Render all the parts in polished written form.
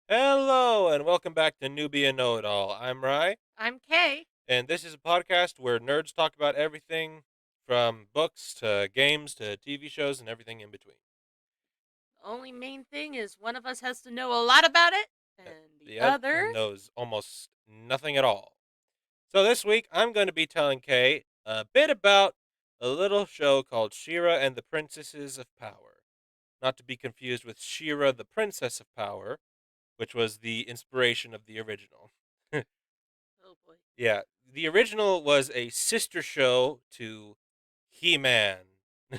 Hello, and welcome back to Newbie&Know-it-all. I'm Rye, I'm Kay. and this is a podcast where nerds talk about everything from books to games to TV shows and everything in between. The only main thing is one of us has to know a lot about it, Uh, and the The other other. knows almost nothing at all. So this week, I'm going to be telling Kay a bit about a little show called Shira and the Princesses of Power. Not to be confused with Shira, the Princess of Power, which was the inspiration of the original. Oh boy. Yeah, the original was a sister show to He-Man.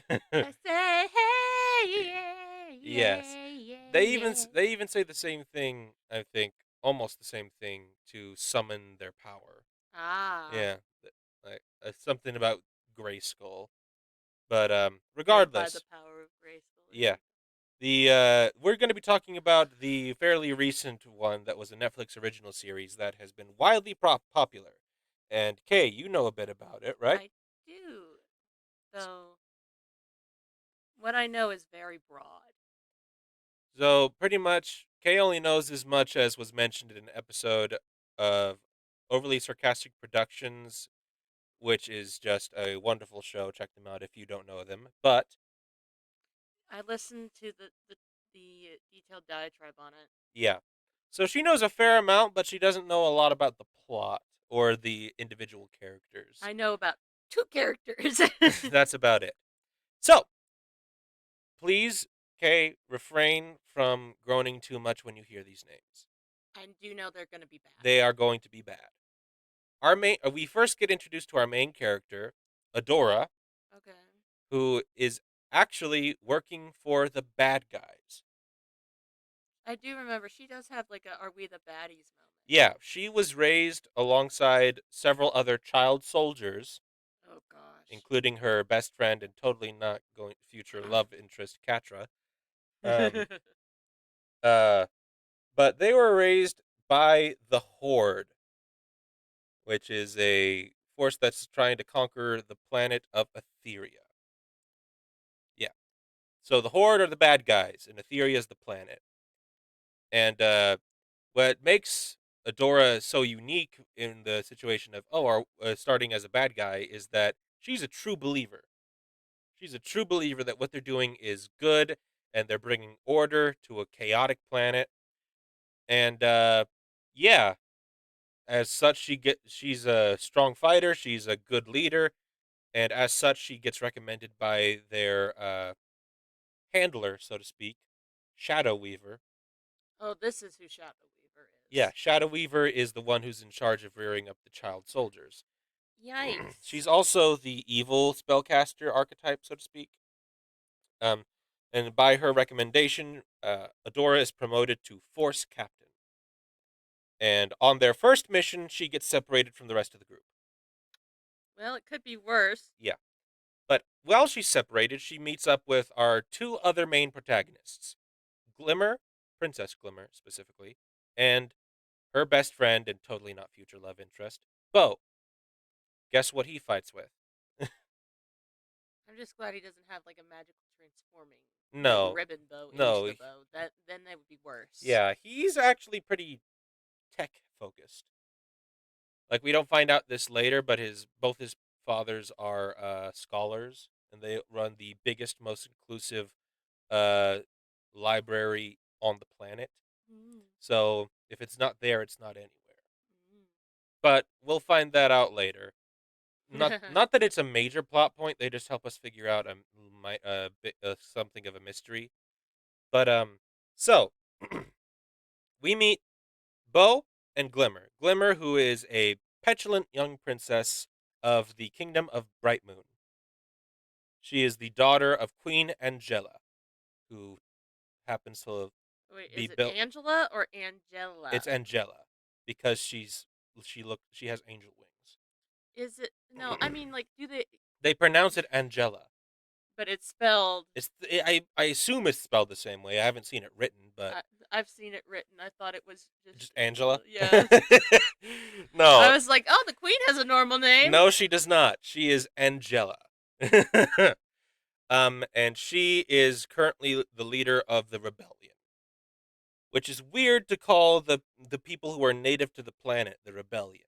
I say, hey, yeah, Yes, yeah, yeah, they even yeah. they even say the same thing. I think almost the same thing to summon their power. Ah, Yeah, like something about Grayskull. But led by the regardless, power of Grayskull or yeah, something. the we're going to be talking about the fairly recent one that was a Netflix original series that has been widely popular. And Kay, you know a bit about it, right? I do, though what I know is very broad. So pretty much, Kay only knows as much as was mentioned in an episode of Overly Sarcastic Productions, which is just a wonderful show. Check them out if you don't know them. But I listened to the detailed diatribe on it. yeah, so she knows a fair amount, but she doesn't know a lot about the plot or the individual characters. I know about two characters. That's about it. So please, Kay, refrain from groaning too much when you hear these names. I do know they're going to be bad. They are going to be bad. We first get introduced to our main character, Adora, Okay. who is actually working for the bad guys. I do remember she does have like a "Are we the baddies" moment. Yeah, she was raised alongside several other child soldiers, Oh gosh. including her best friend and totally not going future love interest, Katra. Um, uh, but they were raised by the Horde, which is a force that's trying to conquer the planet of Etheria. Yeah. So the Horde are the bad guys, and Etheria is the planet. And what makes Adora so unique in the situation of starting as a bad guy is that she's a true believer. She's a true believer that what they're doing is good, and they're bringing order to a chaotic planet. And yeah, as such, she's a strong fighter. She's a good leader, and as such, she gets recommended by their handler, so to speak, Shadow Weaver. Oh, this is who Shadow Weaver Yeah, is. Shadow Weaver is the one who's in charge of rearing up the child soldiers. Yikes. She's also the evil spellcaster archetype, so to speak. Um, and by her recommendation, Adora is promoted to Force Captain. And on their first mission, she gets separated from the rest of the group. Well, it could be worse. Yeah. But while she's separated, she meets up with our two other main protagonists, Glimmer, Princess Glimmer specifically, and her best friend and totally not future love interest, Bo. Guess what he fights with? I'm just glad he doesn't have like a magical transforming red No, ribbon bow into no, the bow. That would be worse. yeah, he's actually pretty tech focused. Like we don't find out this later, but his both his fathers are scholars, and they run the biggest, most inclusive uh, library on the planet. Mm, So if it's not there, it's not anywhere. mm. But we'll find that out later. Not that it's a major plot point. They just help us figure out a bit something of a mystery. But so we meet Bo and Glimmer. Glimmer, who is a petulant young princess of the kingdom of Bright Moon. She is the daughter of Queen Angela, who happens to Wait, be is it built. Angela or Angela? It's Angela because she has angel Is it no? I mean, like, do they? they pronounce it Angela. But it's spelled. I assume it's spelled the same way. I haven't seen it written, but I, I've seen it written. I thought it was just just Angela. Angela. Yeah. I No, was like, oh, the queen has a normal name. no, she does not. She is Angela. And she is currently the leader of the rebellion. which is weird to call the people who are native to the planet the rebellion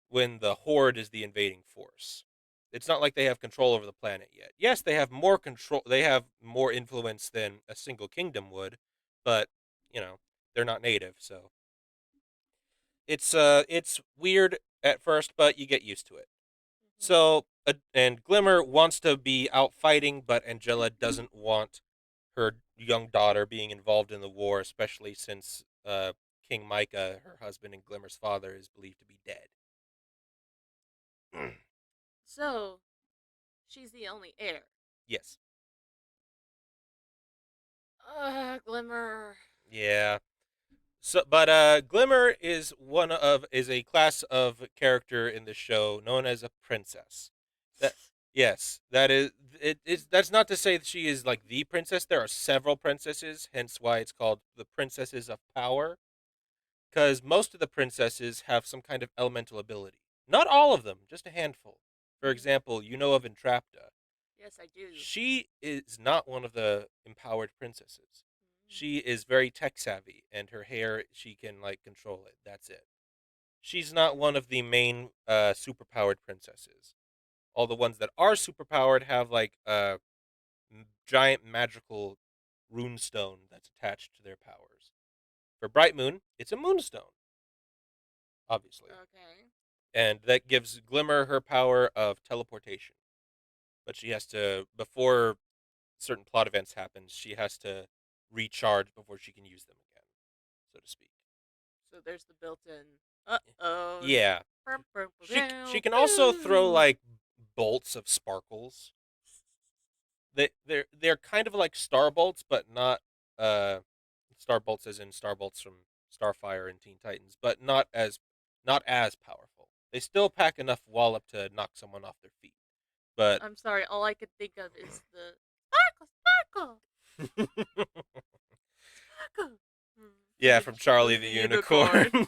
when the horde is the invading force. It's not like they have control over the planet yet. Yes, they have more control. They have more influence than a single kingdom would, but you know they're not native, so it's weird at first, but you get used to it. Mhm. So and Glimmer wants to be out fighting, but Angela doesn't want her young daughter being involved in the war, especially since King Micah, her husband and Glimmer's father, is believed to be dead. So she's the only heir. Yes. Glimmer. Yeah. So, but Glimmer is a class of character in the show known as a princess. That yes, that is it is that's not to say that she is like the princess. There are several princesses, hence why it's called the princesses of power. Because most of the princesses have some kind of elemental ability. Not all of them, just a handful. For Mhm. example, you know of Entrapta. Yes, I do. She is not one of the empowered princesses. Mm. She is very tech savvy, and her hair, she can like control it. That's it. She's not one of the main superpowered princesses. All the ones that are superpowered have like a giant magical runestone that's attached to their powers. For Bright Moon, it's a moonstone, obviously. Okay. And that gives Glimmer her power of teleportation. But she has to, before certain plot events happen, she has to recharge before she can use them again, so to speak. So there's the built-in. Uh oh. Yeah, she can also throw Boo. like bolts of sparkles. They're kind of like star bolts, but not uh star bolts as in star bolts from Starfire and Teen Titans, but not as powerful. They still pack enough wallop to knock someone off their feet, but I'm sorry. All I could think of is the sparkle, sparkle, sparkle. From yeah, the from Charlie Charlie the the Unicorn. Unicorn.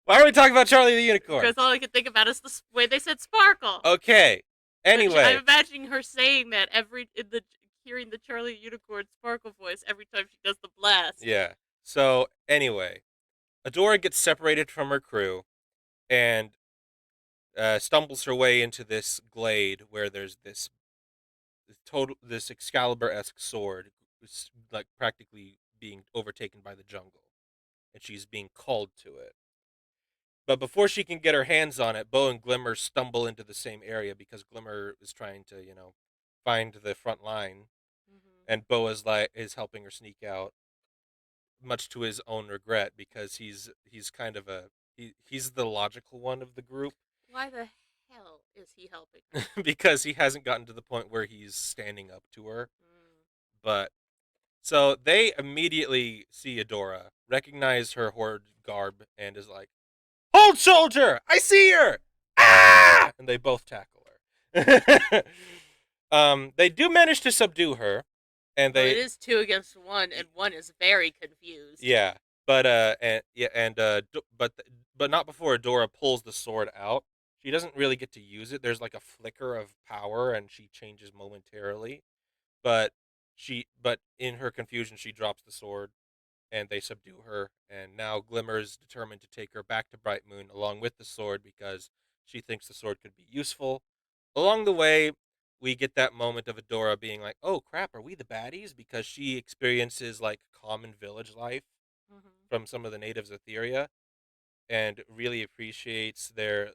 Why are we talking about Charlie the Unicorn? Because all I could think about is the way they said sparkle. Okay. But I'm Anyway, imagining her saying that every in the hearing the Charlie Unicorn sparkle voice every time she does the blast. yeah. So anyway, Adora gets separated from her crew and stumbles her way into this glade where there's this Excalibur-esque sword, like practically being overtaken by the jungle, and she's being called to it. But before she can get her hands on it, Bo and Glimmer stumble into the same area because Glimmer is trying to, find the front line, Mm-hmm. and Bo is helping her sneak out, much to his own regret because he's kind of he's the logical one of the group Why the hell is he helping her? because he hasn't gotten to the point where he's standing up to her. Mm. But so they immediately see Adora, recognize her horde garb, and is like, "Hold, soldier! I see her! Ah!" And they both tackle her. They do manage to subdue her, and Well, it they, is two against one, and one is very confused. yeah, but and yeah, and but not before Adora pulls the sword out. She doesn't really get to use it. There's like a flicker of power, and she changes momentarily. But but in her confusion, she drops the sword, and they subdue her. And now Glimmer is determined to take her back to Bright Moon along with the sword because she thinks the sword could be useful. Along the way, we get that moment of Adora being like, "Oh crap, are we the baddies?" Because she experiences like common village life Mm-hmm. from some of the natives of Theria and really appreciates their,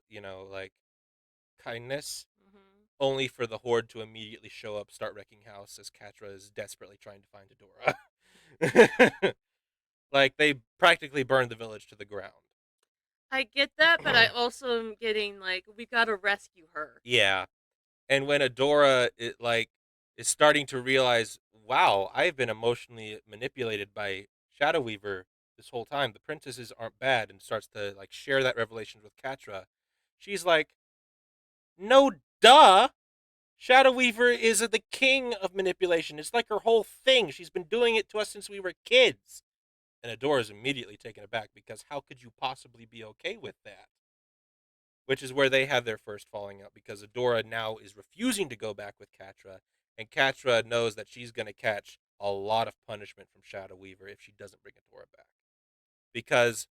like kindness, Mm-hmm. only for the horde to immediately show up, start wrecking house as Catra is desperately trying to find Adora. Like they practically burned the village to the ground. I get that, but I also am getting like we gotta rescue her. Yeah, and when Adora is starting to realize, wow, I've been emotionally manipulated by Shadow Weaver this whole time. The princesses aren't bad, and starts to like share that revelation with Catra. She's like, no, duh. Shadow Weaver is the king of manipulation. It's like her whole thing. She's been doing it to us since we were kids. And Adora is immediately taken aback because how could you possibly be okay with that? Which is where they have their first falling out because Adora now is refusing to go back with Catra, and Catra knows that she's going to catch a lot of punishment from Shadow Weaver if she doesn't bring Adora back. Because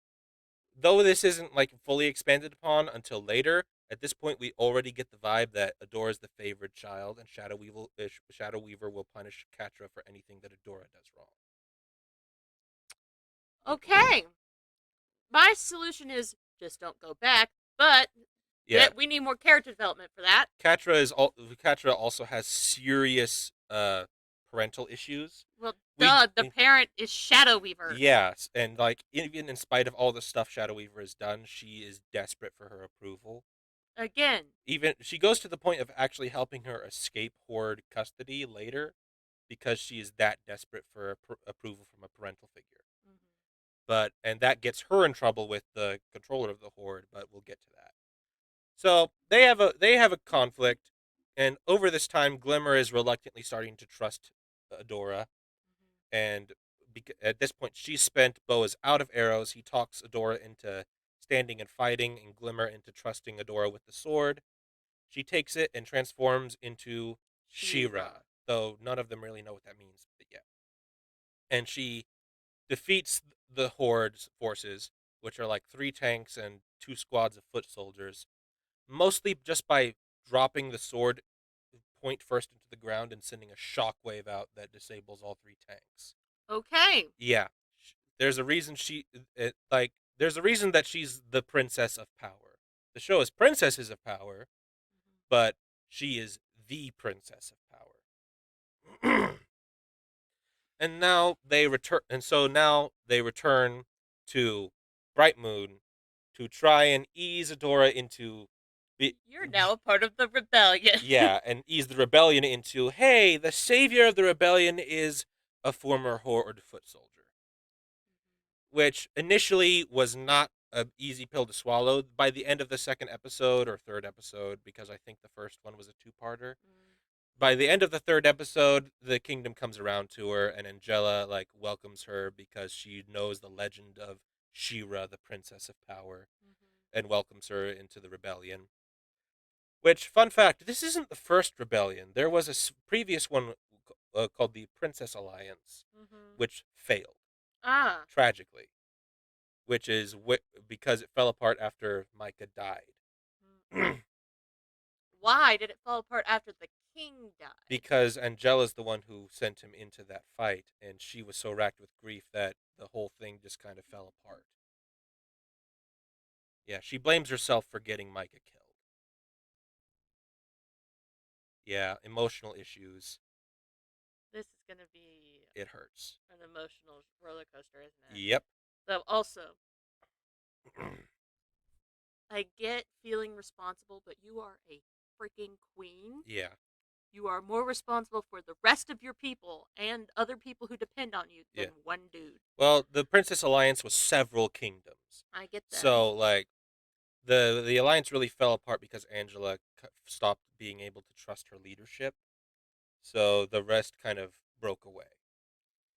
though this isn't like fully expanded upon until later, at this point we already get the vibe that Adora is the favored child, and Shadow Weaver will punish Catra for anything that Adora does wrong. Okay. My solution is just don't go back, but Yeah, we need more character development for that. Catra also has serious parental issues. Well, We duh, the parent is Shadow Weaver. Yes, and like even in spite of all the stuff Shadow Weaver has done, she is desperate for her approval. Again. Even she goes to the point of actually helping her escape Horde custody later because she is that desperate for approval from a parental figure. Mm-hmm. And that gets her in trouble with the controller of the Horde, but we'll get to that. So they have a conflict, and over this time, Glimmer is reluctantly starting to trust Adora, and at this point, she's spent. Bo is out of arrows. He talks Adora into standing and fighting, and Glimmer into trusting Adora with the sword. She takes it and transforms into She-Ra. She-Ra, though none of them really know what that means yet. And she defeats the Horde's forces, which are like 3 tanks and 2 squads of foot soldiers, mostly just by dropping the sword point first into the ground and sending a shockwave out that disables all 3 tanks. Okay. Yeah, there's a reason there's a reason that she's the princess of power. The show is Princesses of Power, but she is the princess of power. Now they return to Bright Moon to try and ease Adora into You're now a part of the rebellion. yeah, and ease the rebellion into, hey, the savior of the rebellion is a former Horde foot soldier, which initially was not an easy pill to swallow. By the end of the second episode or third episode, because I think the first one was a two-parter, by the end of the third episode, the kingdom comes around to her, and Angela like welcomes her because she knows the legend of She-Ra, the princess of power, and welcomes her into the rebellion. Which, fun fact, this isn't the first rebellion. There was a previous one called the Princess Alliance, which failed Ah. tragically, which is because it fell apart after Micah died. Why did it fall apart after the king died? Because Angela's the one who sent him into that fight, and she was so racked with grief that the whole thing just kind of fell apart. Yeah, she blames herself for getting Micah killed. Yeah, emotional issues. This is going to be It hurts. an emotional roller coaster, isn't it? Yep. So, also, I get feeling responsible, but you are a freaking queen. Yeah. You are more responsible for the rest of your people and other people who depend on you than Yeah. one dude. Well, the Princess Alliance was several kingdoms. I get that. So, like, the alliance really fell apart because Angela stopped being able to trust her leadership. So the rest kind of broke away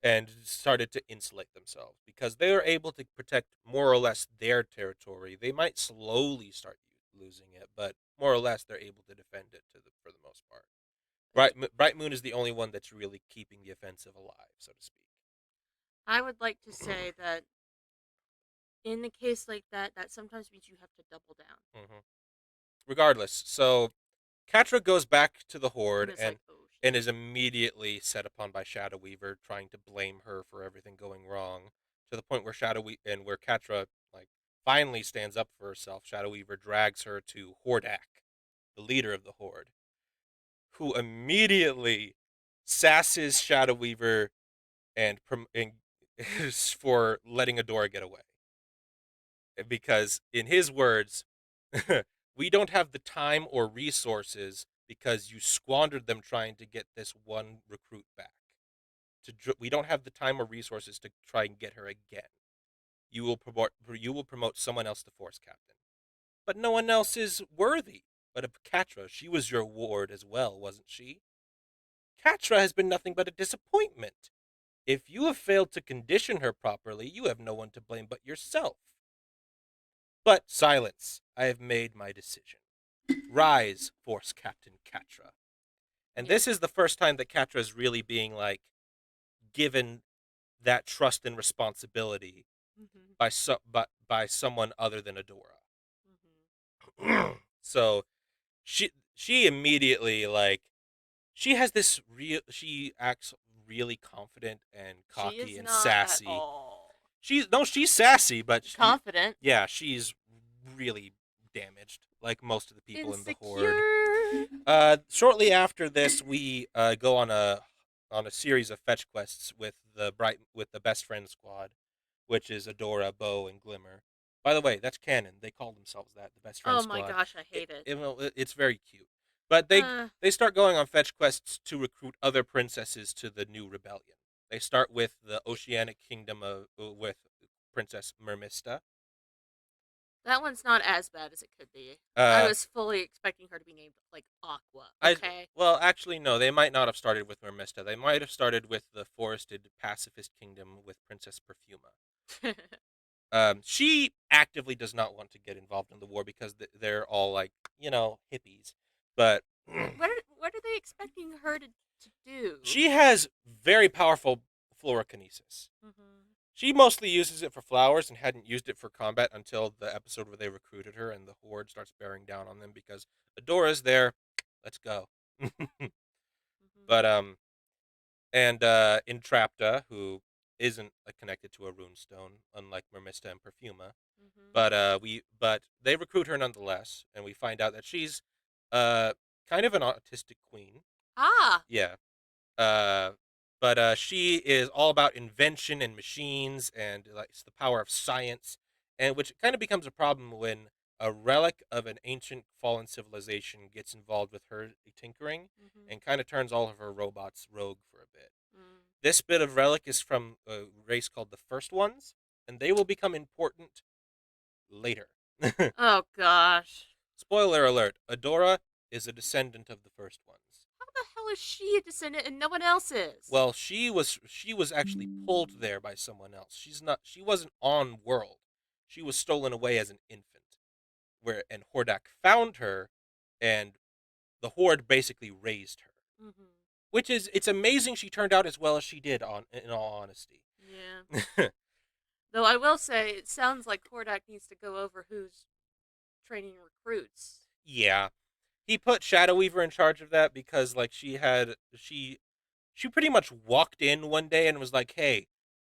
and started to insulate themselves because they were able to protect more or less their territory. They might slowly start losing it, but more or less they're able to defend it for the most part. Bright Moon is the only one that's really keeping the offensive alive, so to speak. I would like to say that in a case like that, that sometimes means you have to double down. Mm-hmm. Regardless, so Catra goes back to the Horde And like, oh, and is immediately set upon by Shadow Weaver, trying to blame her for everything going wrong, to the point where where Catra like finally stands up for herself. Shadow Weaver drags her to Hordak, the leader of the Horde, who immediately sasses Shadow Weaver and for letting Adora get away, because in his words, we don't have the time or resources because you squandered them trying to get this one recruit back. We don't have the time or resources to try and get her again. You will promote someone else to force captain, but no one else is worthy. But of Catra, she was your ward as well, wasn't she? Catra has been nothing but a disappointment. If you have failed to condition her properly, you have no one to blame but yourself. But silence. I have made my decision. Rise, Force Captain Catra. And yeah. this is the first time that Catra is really being like given that trust and responsibility Mhm. by someone other than Adora. Mhm. So she immediately like she has this real she acts really confident and She cocky is and not at sassy. all She's sassy, but confident. yeah, she's really damaged, like most of the people in the Horde. Insecure. Shortly after this, we go on a series of fetch quests with the best friend squad, which is Adora, Bo, and Glimmer. By the way, that's canon. They call themselves that, the best friend Oh my squad. gosh, I hate it. It's very cute. But Uh, they start going on fetch quests to recruit other princesses to the new rebellion. They start with the Oceanic Kingdom with Princess Mermista. that one's not as bad as it could be. I Uh, was fully expecting her to be named like Aqua. I Okay. well, actually, no. They might not have started with Mermista. They might have started with the forested pacifist kingdom with Princess Perfuma. She actively does not want to get involved in the war because they're all like hippies, but what are they expecting her to do? she has very powerful fluorokinesis. Mhm. She mostly uses it for flowers and hadn't used it for combat until the episode where they recruited her and the horde starts bearing down on them because Adora's there. Let's go. Mhm. But and Entrapta, who isn't connected to a runestone, unlike Mermista and Perfuma. Mhm. But they recruit her nonetheless, and we find out that she's uh kind of an autistic queen. Ah, Yeah. Uh, but she is all about invention and machines and like it's the power of science, and which kind of becomes a problem when a relic of an ancient fallen civilization gets involved with her tinkering Mhm. and kind of turns all of her robots rogue for a bit. Mm. This bit of relic is from a race called the First Ones, and they will become important later. Oh gosh. Spoiler alert: Adora is a descendant of the First Ones. How the hell is she a descendant and no one else is? Well, she was actually pulled there by someone else. She wasn't on world. She was stolen away as an infant. And Hordak found her and the Horde basically raised her. Mhm. Which is it's amazing she turned out as well as she did on in all honesty. Yeah. Though I will say, it sounds like Hordak needs to go over who's training recruits. Yeah. He put Shadow Weaver in charge of that because like she pretty much walked in one day and was like, "Hey,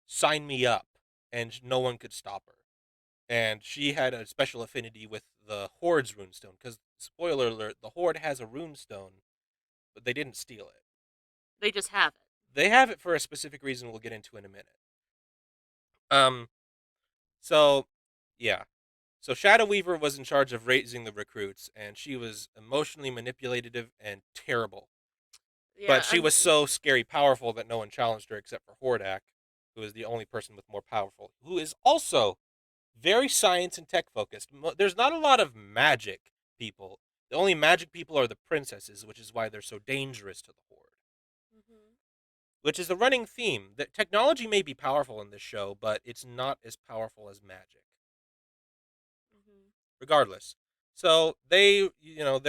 sign me up." And no one could stop her. And she had a special affinity with the Horde's runestone because spoiler alert, the Horde has a runestone, but they didn't steal it. They just have it. They have it for a specific reason we'll get into in a minute. Um so yeah. So Shadow Weaver was in charge of raising the recruits and she was emotionally manipulative and terrible. Yeah, But she I'm. was so scary powerful that no one challenged her except for Hordak, who is the only person with more powerful, who is also very science and tech focused. There's not a lot of magic people. The only magic people are the princesses, which is why they're so dangerous to the Horde. Mhm. Which is a running theme that technology may be powerful in this show, but it's not as powerful as magic. Mhm. Regardless, so they're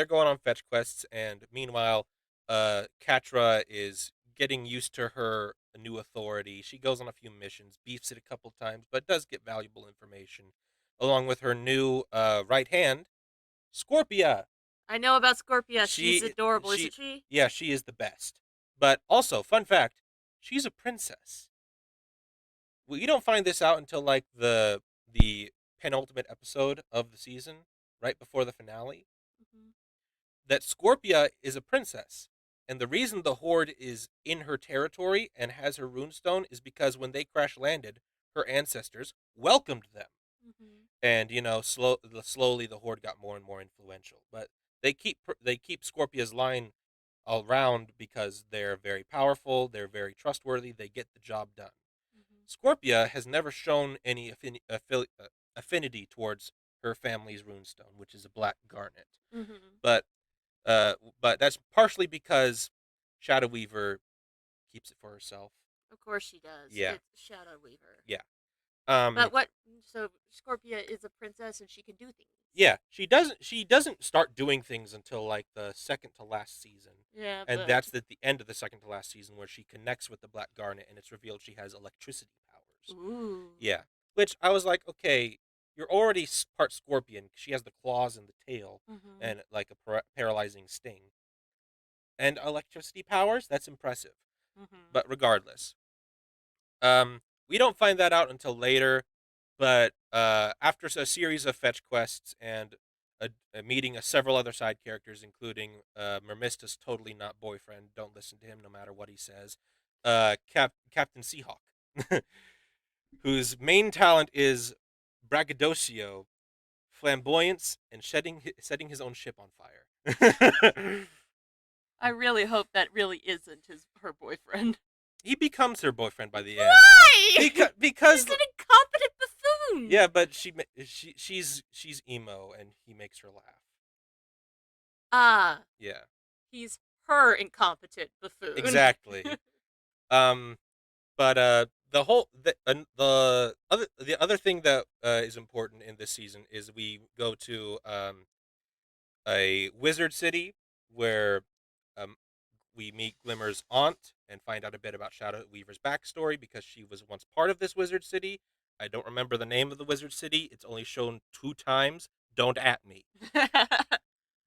going on fetch quests, and meanwhile, Katra is getting used to her new authority. She goes on a few missions, beefs it a couple times, but does get valuable information, along with her new right hand, Scorpia. I know about Scorpia. She's She adorable, she isn't she? yeah, she is the best. But also, fun fact, she's a princess. Well, you don't find this out until like the penultimate episode of the season, right before the finale, Mhm. that Scorpia is a princess. And the reason the Horde is in her territory and has her runestone is because when they crash landed, her ancestors welcomed them. Mhm. And slowly the Horde got more and more influential. But they keep Scorpia's line around because they're very powerful, they're very trustworthy, they get the job done. Mhm. Scorpia has never shown any affinity towards her family's runestone, which is a black garnet. Mhm. But uh, but that's partially because Shadow Weaver keeps it for herself. Of course she does. Yeah, It's Shadow Weaver. yeah. But what? So Scorpia is a princess and she can do things. Yeah, she doesn't start doing things until like the second to last season. Yeah, And but that's at the end of the second to last season where she connects with the Black Garnet and it's revealed she has electricity powers. ooh. Yeah. Which I was like, okay, you're already part scorpion. She has the claws and the tail Mhm. and like a paralyzing sting. And electricity powers? That's impressive. Mhm. But regardless, we don't find that out until later. But after a series of fetch quests and meeting several other side characters, including Mermista's totally not boyfriend, don't listen to him no matter what he says, Captain Seahawk, whose main talent is braggadocio, flamboyance, and setting his own ship on fire. I really hope that really isn't her boyfriend. He becomes her boyfriend by the end. Why? Because He's an incompetent buffoon. yeah, but she's emo and he makes her laugh. Ah, Yeah, he's her incompetent buffoon. exactly. Um, but the other thing that is important in this season is we go to a wizard city where um we meet Glimmer's aunt and find out a bit about Shadow Weaver's backstory because she was once part of this wizard city. I don't remember the name of the wizard city. It's only shown 2 times. Don't at me.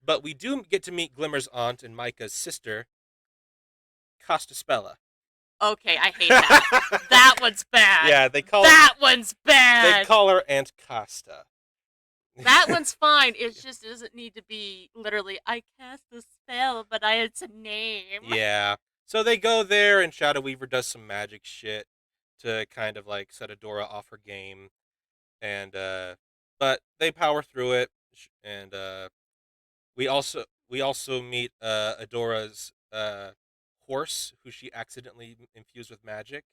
But we do get to meet Glimmer's aunt and Micah's sister, Costaspella. Okay, I hate that. That one's bad. Yeah, That one's they bad. call her Aunt Costa. That one's fine. It just doesn't need to be literally, I cast a spell, but it's a name. Yeah. So they go there and Shadow Weaver does some magic shit to kind of like set Adora off her game. And but they power through it and we also meet Adora's horse who she accidentally infused with magic.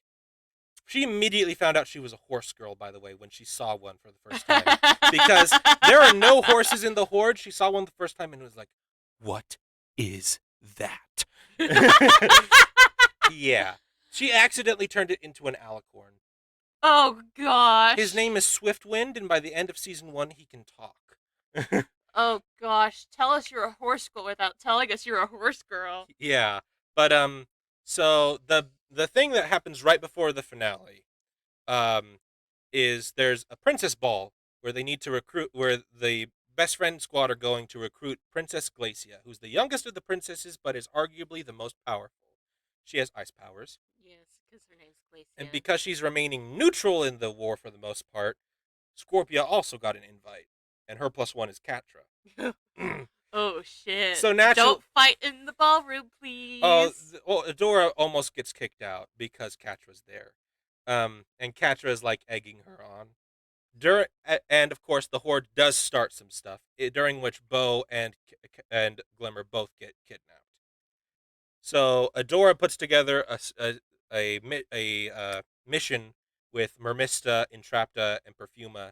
She immediately found out she was a horse girl, by the way, when she saw one for the first time. Because there are no horses in the horde. She saw one the first time and was like, "What is that?" Yeah. She accidentally turned it into an alicorn. Oh His gosh. name is Swiftwind, and by the end of season 1, he can talk. Oh gosh. Tell us you're a horse girl without telling us you're a horse girl. Yeah. But so the thing that happens right before the finale um is there's a princess ball where they need to recruit where the best friend squad are going to recruit Princess Glacia, who's the youngest of the princesses but is arguably the most powerful. She has ice powers, Yes, because her name's and Glacia. because she's remaining neutral in the war for the most part, Scorpia also got an invite, and her plus one is Catra. Oh shit. So naturally, Don't fight in the ballroom, please. well, Adora almost gets kicked out because Catra's there, and Catra is like egging her on. And of course the Horde does start some stuff during which Bo and Glimmer both get kidnapped. So Adora puts together a mission with Mermista, Entrapta, and Perfuma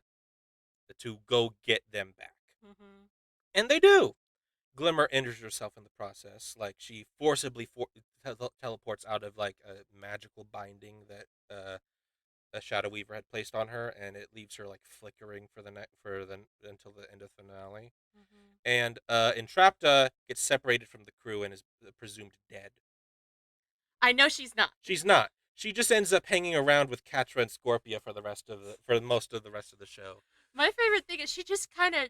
to go get them back, Mm-hmm. and they do. Glimmer injures herself in the process. Like she forcibly teleports out of like a magical binding that a Shadow Weaver had placed on her, and it leaves her like flickering until the end of the finale. Mm-hmm. And Entrapta gets separated from the crew and is presumed dead. I know she's not. She's not. She just ends up hanging around with Catra and Scorpia for most of the rest of the show. My favorite thing is she just kind of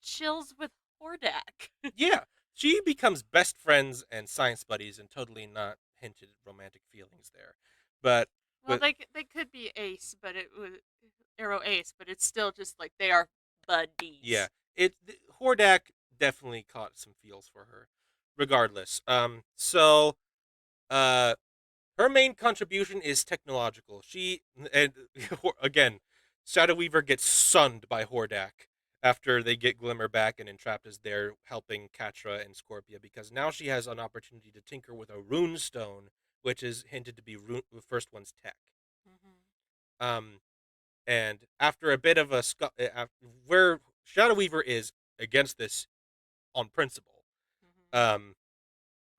chills with Hordak. Yeah, she becomes best friends and science buddies, and totally not hinted romantic feelings there. But Well, with they could be Ace, but it was Arrow Ace, but it's still just like they are yeah, buddies. Hordak definitely caught some feels for her. Regardless, so uh, her main contribution is technological. She and again, Shadow Weaver gets sunned by Hordak after they get Glimmer back, and Entrapped is there helping Catra and Scorpia because now she has an opportunity to tinker with a rune stone, which is hinted to be the first one's tech. Mm-hmm. Um, and after a bit of where Shadow Weaver is against this on principle, Mm-hmm. um,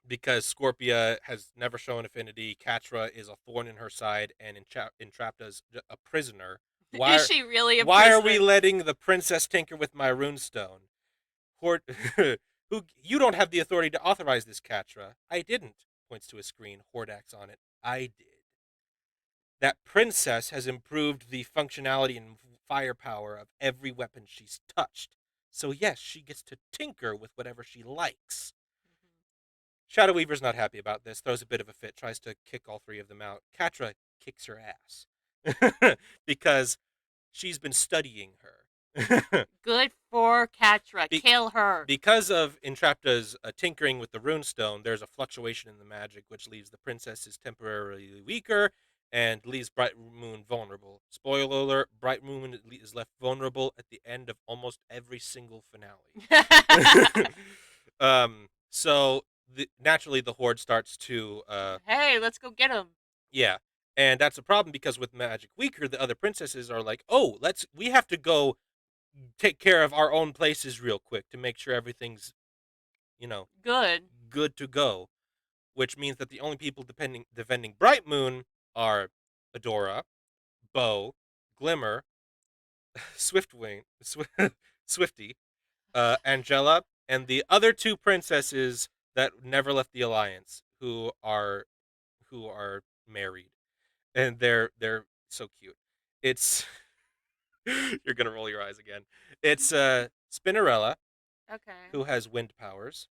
because Scorpia has never shown affinity. Catra is a thorn in her side, and Entrapta's a prisoner Why Is she really a why are we prisoner? letting the princess tinker with my runestone? Hord who you don't have the authority to authorize this, Catra. I didn't. Points to a screen. Hordak's on it. I did. That princess has improved the functionality and firepower of every weapon she's touched. So yes, she gets to tinker with whatever she likes. Shadow Weaver's not happy about this, throws a bit of a fit, tries to kick all three of them out. Catra kicks her ass because she's been studying her. Good for Catra. Be- Kill her. because of Entrapta's tinkering with the runestone, there's a fluctuation in the magic, which leaves the princesses temporarily weaker and leaves Bright Moon vulnerable. Spoiler alert: Bright Moon is left vulnerable at the end of almost every single finale. So naturally, the horde starts to Hey, let's go get him. yeah, and that's a problem because with magic weaker, the other princesses are like, oh, we have to go take care of our own places real quick to make sure everything's you know Good. good to go. Which means that the only people defending Bright Moon are Adora, Bow, Glimmer, Swiftwing, Swifty, Angela, and the other two princesses that never left the alliance, who are married, and they're so cute. It's you're gonna roll your eyes again. It's Spinnerella, Okay. who has wind powers,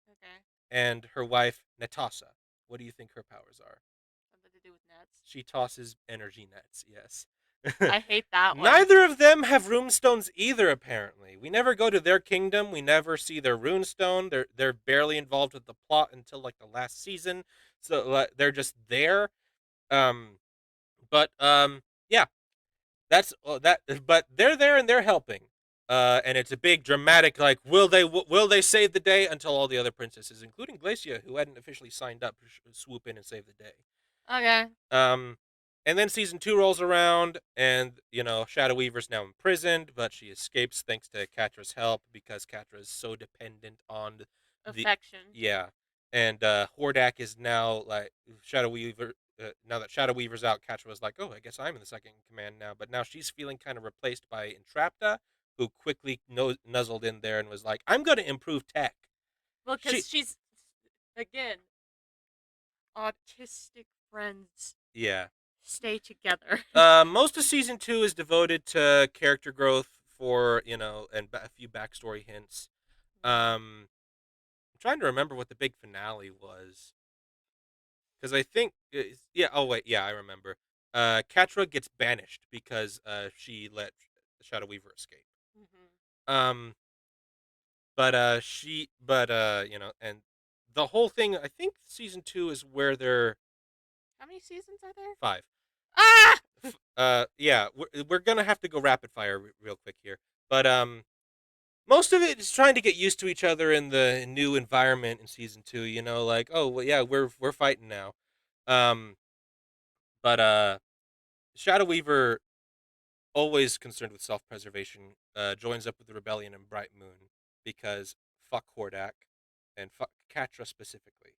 Okay. and her wife Natasa. What do you think her powers are? Something to do with nets. She tosses energy nets, yes. I hate that one. Neither of them have runestones either, apparently. We never go to their kingdom. We never see their runestone. They're barely involved with the plot until like the last season. So they're just there. Um but yeah, that's that but they're there and they're helping. And it's a big dramatic like will they save the day until all the other princesses including Glacia who hadn't officially signed up swoop in and save the day. Okay. Um, and then season two rolls around, and Shadow Weaver's now imprisoned, but she escapes thanks to Catra's help because Catra is so dependent on the Affection. yeah, and Hordak is now like Shadow Weaver. Now that Shadow Weaver's out, Catra was like, "Oh, I guess I'm in the second in command now." But now she's feeling kind of replaced by Entrapta, who quickly nuzzled in there and was like, "I'm going to improve tech." Well, She because she's, again, autistic friends yeah. stay together. Most of season two is devoted to character growth for and a few backstory hints. I'm trying to remember what the big finale was because I think yeah. Oh wait, yeah, I remember. Catra gets banished because she let Shadow Weaver escape. Mm-hmm. Um, and the whole thing. I think season two is where they're How many seasons are there? five. Ah! Yeah, we're gonna have to go rapid fire real quick here, but most of it is trying to get used to each other in the new environment in season two. Like oh well, yeah, we're fighting now. Um, but Shadow Weaver, always concerned with self preservation, joins up with the rebellion in Bright Moon because fuck Hordak and fuck Catra specifically.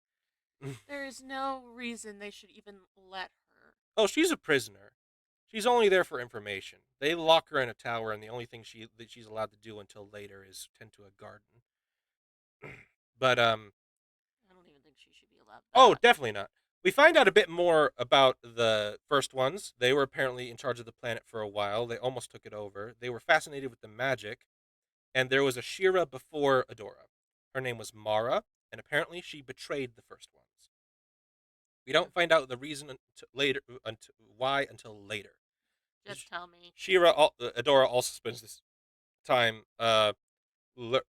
There is no reason they should even let her. Oh, she's a prisoner. She's only there for information. They lock her in a tower, and the only thing she's allowed to do until later is tend to a garden. But I don't even think she should be allowed oh, that. definitely not. We find out a bit more about the first ones. They were apparently in charge of the planet for a while. They almost took it over. They were fascinated with the magic, and there was a Shira before Adora. Her name was Mara, and apparently she betrayed the first ones. We don't find out the reason why until later. Just tell me. Adora also spends this time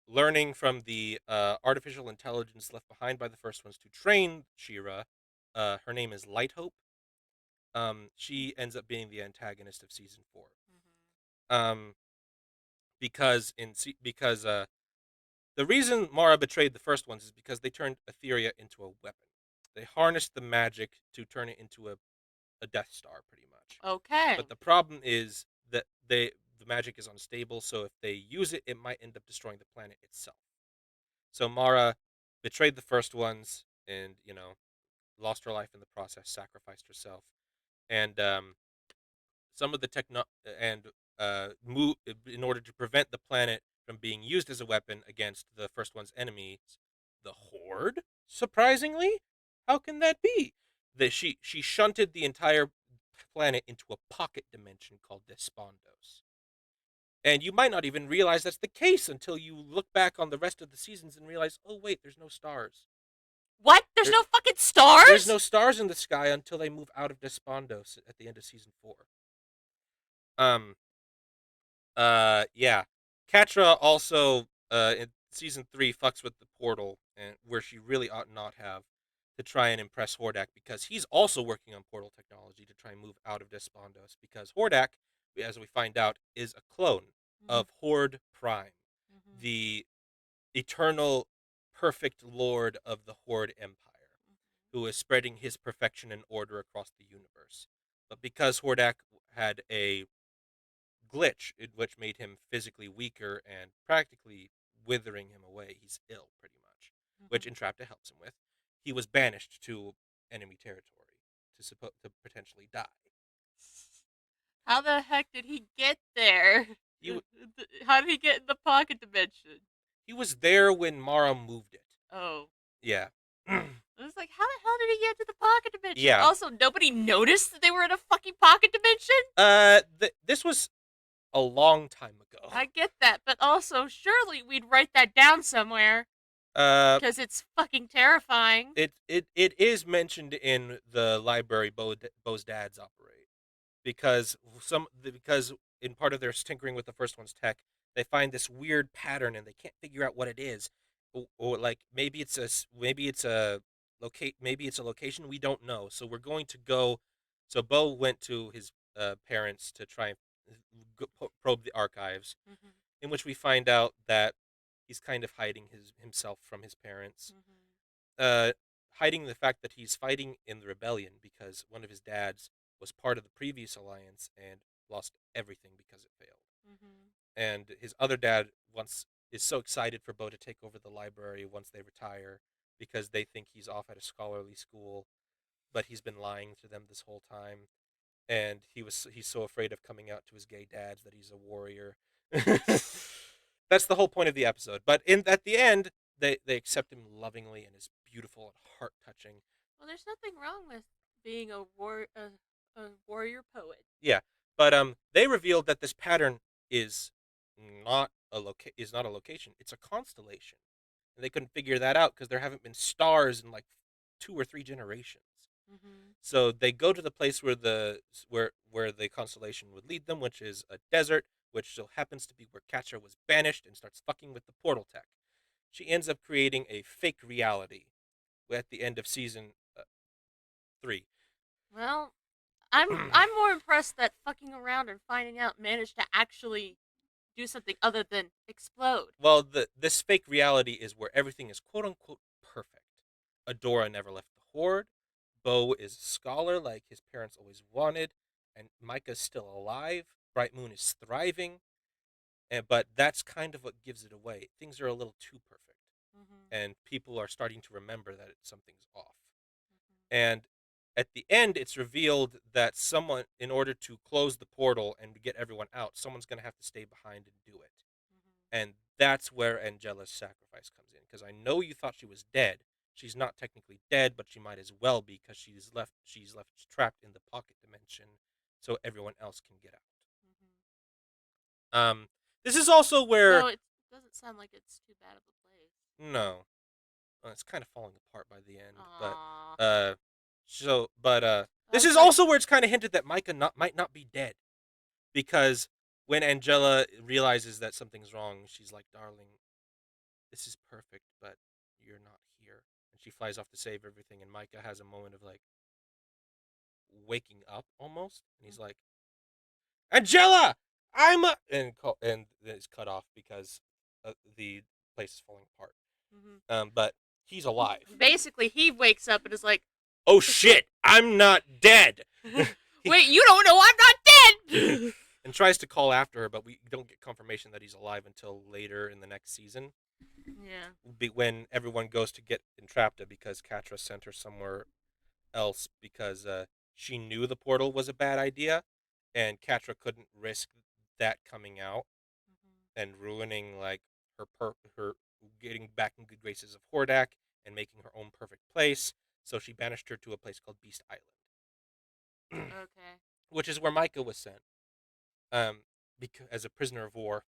learning from the artificial intelligence left behind by the first ones to train Shira. Her name is Light Hope. She ends up being the antagonist of season four. Mm-hmm. Um, because the reason Mara betrayed the first ones is because they turned Etheria into a weapon. They harnessed the magic to turn it into a Death Star, pretty much. Okay. But the problem is that the magic is unstable, so if they use it, it might end up destroying the planet itself. So Mara betrayed the first ones, and lost her life in the process, sacrificed herself, and some of the techno and move in order to prevent the planet from being used as a weapon against the first one's enemies, the Horde. Surprisingly, how can that be? That she shunted the entire planet into a pocket dimension called Despondos. And you might not even realize that's the case until you look back on the rest of the seasons and realize, oh wait, there's no stars. What? There's There, no fucking there's stars? no stars in the sky until they move out of Despondos at the end of season 4. Um, yeah. Catra also in season 3 fucks with the portal, and where she really ought not have, to try and impress Hordak, because he's also working on portal technology to try and move out of Despondos, because Hordak, as we find out, is a clone Mm-hmm. of Horde Prime, Mm-hmm. the eternal perfect lord of the Horde Empire, who is spreading his perfection and order across the universe. But because Hordak had a glitch, which made him physically weaker and practically withering him away, he's ill pretty much, Mm-hmm. which Entrapta helps him with, he was banished to enemy territory to potentially die. How the heck did he get there? He How did he get in the pocket dimension? he was there when Mara moved it. Oh. Yeah. I was like, how the hell did he get to the pocket dimension? Yeah. Also, nobody noticed that they were in a fucking pocket dimension? This was a long time ago. I get that, but also, surely we'd write that down somewhere. Uh, Because it's fucking terrifying. it is mentioned in the library Bo's dads operate, because in part of their tinkering with the first one's tech, they find this weird pattern and they can't figure out what it is, or like maybe it's a location we don't know. So we're going to go. So Bo went to his parents to try and probe the archives, Mm-hmm. in which we find out that he's kind of hiding himself from his parents, Mm-hmm. uh, hiding the fact that he's fighting in the rebellion because one of his dads was part of the previous alliance and lost everything because it failed. Mm-hmm. And his other dad once is so excited for Bo to take over the library once they retire, because they think he's off at a scholarly school, but he's been lying to them this whole time. And he's so afraid of coming out to his gay dads that he's a warrior. That's the whole point of the episode. But in at the end, they accept him lovingly and is beautiful and heart touching. Well, there's nothing wrong with being a warrior poet. Yeah, but they revealed that this pattern is not a location. It's a constellation, and they couldn't figure that out because there haven't been stars in like 2 or 3 generations. Mm-hmm. So they go to the place where the constellation would lead them, which is a desert, which so happens to be where Catcher was banished, and starts fucking with the portal tech. She ends up creating a fake reality at the end of season 3. Well, I'm more impressed that fucking around and finding out managed to actually do something other than explode. Well, this fake reality is where everything is quote unquote perfect. Adora never left the Horde. Bo is a scholar like his parents always wanted, and Micah's still alive. Bright Moon is thriving, but that's kind of what gives it away. Things are a little too perfect, Mm-hmm. and people are starting to remember that something's off. And at the end, it's revealed that someone, in order to close the portal and get everyone out, someone's going to have to stay behind and do it. Mm-hmm. And that's where Angela's sacrifice comes in, because I know you thought she was dead. She's not technically dead, but she might as well be, because she's left trapped in the pocket dimension, so everyone else can get out. Mm-hmm. This is also So where it doesn't sound like it's too bad of a place. no, it's kind of falling apart by the end, but Aww. uh, I this was is like, also where it's kind of hinted that Micah might not be dead, because when Angela realizes that something's wrong, she's like, "Darling, this is perfect, but you're not here." And she flies off to save everything, and Micah has a moment of like waking up almost, and he's like, "Angela, and it's cut off because the place is falling apart. mm-hmm. But he's alive. Basically, he wakes up and is like, Oh shit! I'm not dead. wait, you don't know I'm not dead! And tries to call after her, but we don't get confirmation that he's alive until later in the next season. Yeah. When everyone goes to get Entrapta, because Catra sent her somewhere else because she knew the portal was a bad idea, and Catra couldn't risk that coming out Mhm. and ruining like her getting back in good graces of Hordak and making her own perfect place. So she banished her to a place called Beast Island, Okay. which is where Micah was sent, um, as a prisoner of war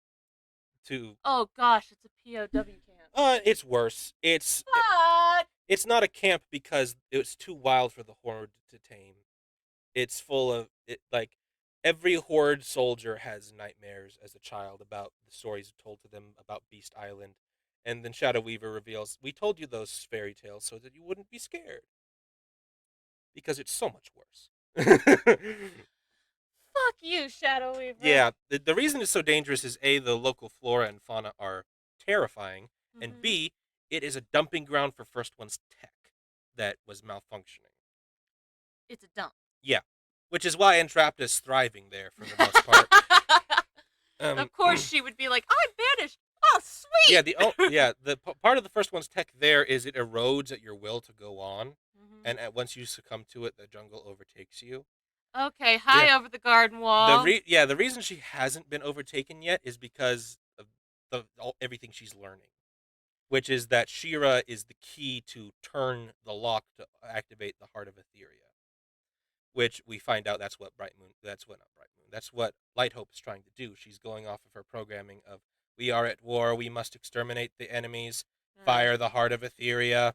to. Oh gosh, it's a POW camp. It's worse. Fuck. It's not a camp because it's too wild for the Horde to tame. It's full of it like every Horde soldier has nightmares as a child about the stories told to them about Beast Island. And then Shadow Weaver reveals, "We told you those fairy tales so that you wouldn't be scared because it's so much worse." Fuck you, Shadow Weaver. Yeah, the reason it's so dangerous is A, the local flora and fauna are terrifying, and Mhm. B, it is a dumping ground for First One's tech that was malfunctioning. It's a dump. Yeah, which is why Entrapped is thriving there for the most part. Um, Of course, she would be like, "I'm banished." Oh, yeah, sweet. the part of the First One's tech there is it erodes at your will to go on, Mhm. and once you succumb to it, the jungle overtakes you. Okay, Yeah, high over the garden wall. the reason she hasn't been overtaken yet is because of everything she's learning, which is that Shira is the key to turn the lock to activate the heart of Etheria. Which we find out that's what Bright Moon. That's what not Bright Moon. That's what Light Hope is trying to do. She's going off of her programming of we are at war. We must exterminate the enemies. Fire the heart of Etheria.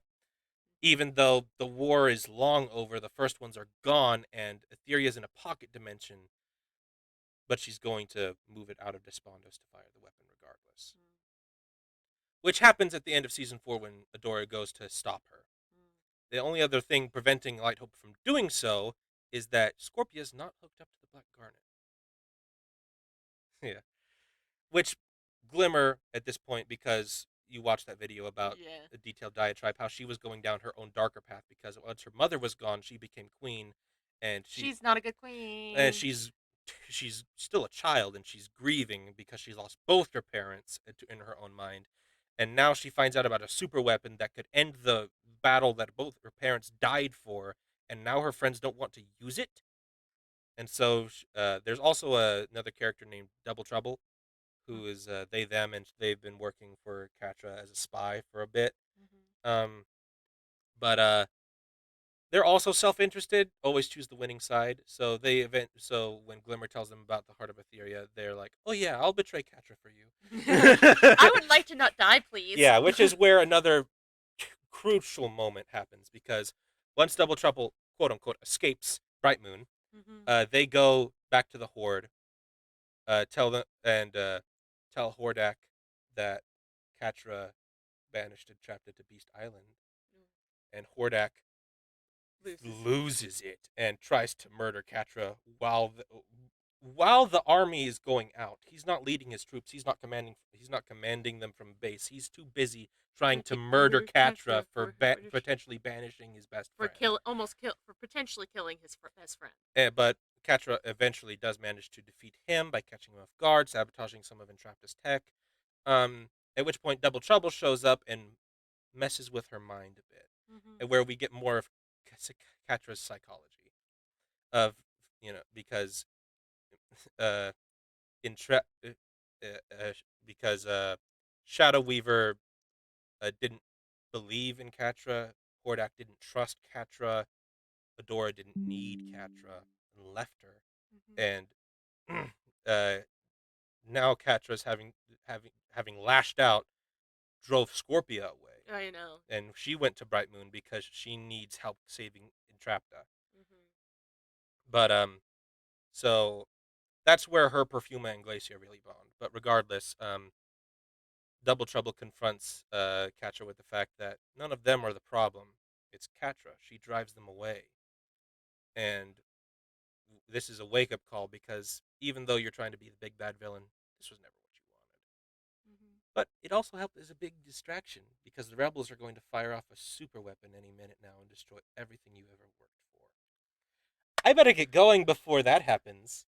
Even though the war is long over, the first ones are gone, and Etheria's in a pocket dimension. But she's going to move it out of Despondos to fire the weapon regardless. Which happens at the end of season 4 when Adora goes to stop her. The only other thing preventing Light Hope from doing so is that Scorpia's not hooked up to the Black Garnet. Yeah. Which Glimmer at this point, because you watched that video about Yeah. a detailed diatribe, how she was going down her own darker path because once her mother was gone, she became queen, and She's not a good and queen. she's still a child and she's grieving because she lost both her parents in her own mind, and now she finds out about a super weapon that could end the battle that both her parents died for, and now her friends don't want to use it, and so there's also another character named Double Trouble who is they them, and they've been working for Catra as a spy for a bit. Um, but they're also self-interested, always choose the winning side. So when Glimmer tells them about the heart of Etheria, they're like, "Oh yeah, I'll betray Catra for I you." would like to not die, please. Yeah, which is where another crucial moment happens because once Double Trouble, quote unquote, escapes Bright Moon, they go back to the Horde, tell them and tell Hordak that Catra banished and trapped it to Beast Island, and Hordak Loses. loses it and tries to murder Catra while the army is going out. He's not leading his troops. He's not commanding. He's not commanding them from base. He's too busy trying Trying to to murder murder Catra Catra for potentially banishing his best friend. for potentially killing his best friend. But Catra eventually does manage to defeat him by catching him off guard, sabotaging some of Entrapta's tech. At which point, Double Trouble shows up and messes with her mind a bit, and where we get more of Catra's psychology of because uh intra- uh, because Shadow Weaver didn't believe in Catra, Hordak didn't trust Catra, Adora didn't need Catra and left her, and uh now Catra's having lashed out, drove Scorpia away, I know. and she went to Bright Moon because she needs help saving Entrapta. But so that's where her Perfuma and Glacia really bond. But regardless, Double Trouble confronts Catra with the fact that none of them are the problem. It's Catra. She drives them away, and this is a wake up call because even though you're trying to be the big bad villain, this was never what you wanted. But it also helped as a big distraction because the rebels are going to fire off a super weapon any minute now and destroy everything you ever worked for. I better get going before that happens.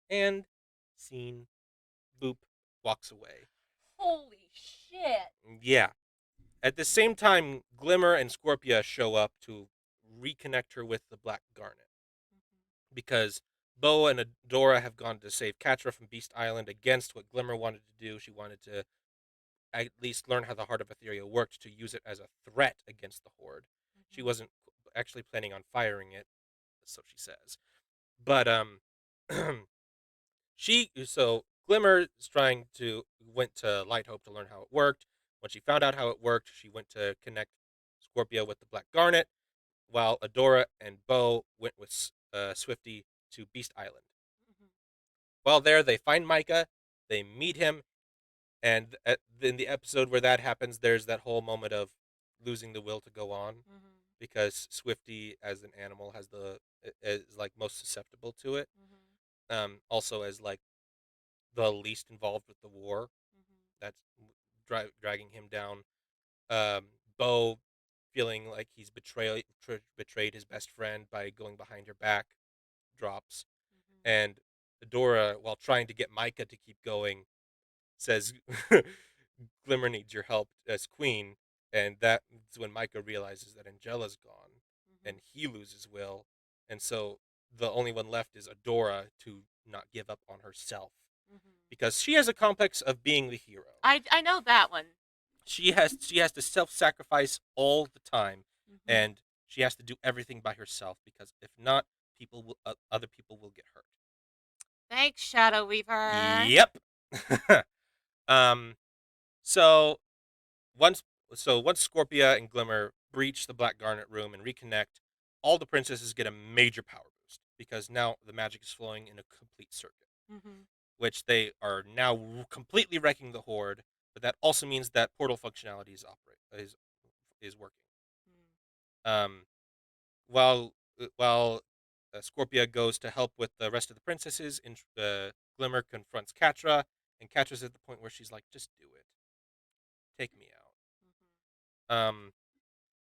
And scene, boop, walks away. Holy shit. Yeah. At the same time, Glimmer and Scorpia show up to reconnect her with the Black Garnet because Bo and Adora have gone to save Catra from Beast Island against what Glimmer wanted to do. She wanted to at least learn how the Heart of Etheria worked to use it as a threat against the Horde. She Mhm. wasn't actually planning on firing it, so she says. But so Glimmer is trying to went to Light Hope to learn how it worked. When she found out how it worked, she went to connect Scorpio with the Black Garnet, while Adora and Bo went with Swifty to Beast Island. Mhm. While there, they find Micah, they meet him, and in the episode where that happens, there's that whole moment of losing the will to go on Mhm. because Swifty, as an animal, has the is like most susceptible to it. Mhm. Also, as like the least involved with the war, Mhm. that's dragging him down. Um, Bo feeling like he's betrayed his best friend by going behind her back drops, Mhm. and Adora, while trying to get Micah to keep going, says, "Glimmer needs your help as queen," and that's when Micah realizes that Angela's gone, Mhm. and he loses will, and so the only one left is Adora to not give up on herself Mhm. because she has a complex of being the hero. I know that one. She has to self-sacrifice all the time, Mhm. and she has to do everything by herself because if not, other people will get hurt. Thanks, Shadow Weaver. Yep. um. So once once Scorpia and Glimmer breach the Black Garnet room and reconnect, all the princesses get a major power boost because now the magic is flowing in a complete circuit, Mhm. which they are now completely wrecking the Horde. But that also means that portal functionality is working. Mhm. Um, while Scorpia goes to help with the rest of the princesses, Glimmer confronts Catra, and Catra's at the point where she's like, "Just do it, take me out." Um,